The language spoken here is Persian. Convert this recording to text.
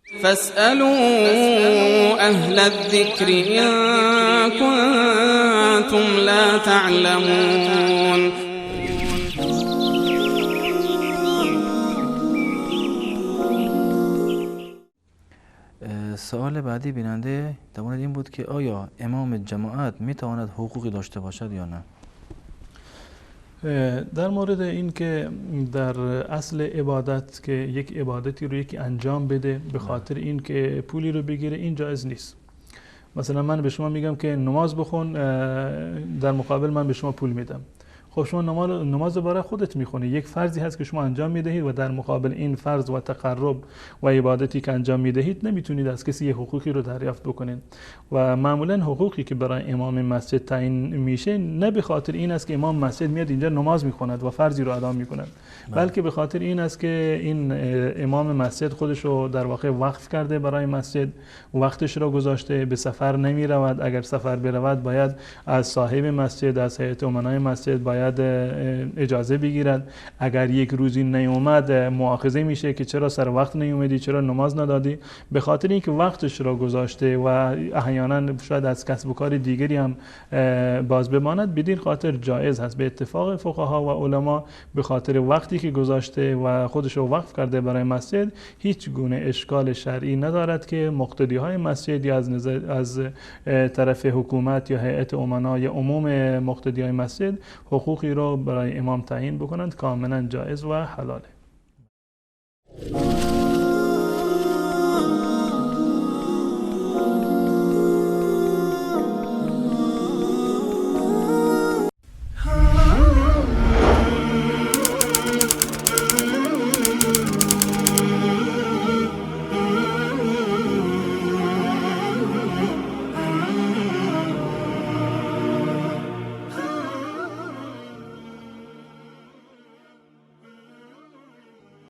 فاسألوا أهل الذكر إن كنتم لا تعلمون. سوال بعدی بیننده در مورد این بود که آیا امام جماعت میتواند حقوقی داشته باشد یا نه؟ در مورد این که در اصل عبادت که یک عبادتی رو یکی انجام بده به خاطر این که پولی رو بگیره، این جایز نیست. مثلا من به شما میگم که نماز بخون، در مقابل من به شما پول میدم. خب شما نماز رو برای خودت میخونی، یک فرضی هست که شما انجام میدهید و در مقابل این فرض و تقرب و عبادتی که انجام میدهید نمیتونید از کسی یک حقوقی رو دریافت بکنید. و معمولا حقوقی که برای امام مسجد تعیین میشه نه به خاطر این است که امام مسجد میاد اینجا نماز میخواند و فرضی رو ادا میکند، بلکه به خاطر این است که این امام مسجد خودش رو در واقع وقف کرده برای مسجد، وقتش رو گذاشته، به سفر نمی رود. اگر سفر برود باید از صاحب مسجد، از هیئت امنای مسجد باید اجازه بگیرد. اگر یک روزی نیومد مؤاخذه میشه که چرا سر وقت نیومدی، چرا نماز ندادی. به خاطر اینکه وقتش رو گذاشته و احیانا شاید از کسب و کار دیگری هم باز بماند، بدین خاطر جایز هست به اتفاق فقها و علما، به خاطر وقتی که گذاشته و خودش رو وقف کرده برای مسجد، هیچ گونه اشکال شرعی ندارد که مقتدی های مسجد یا از طرف حکومت یا هیئت امنا یا عموم مقتدی های مسجد حقوقی رو برای امام تعیین بکنند. کاملا جایز و حلاله.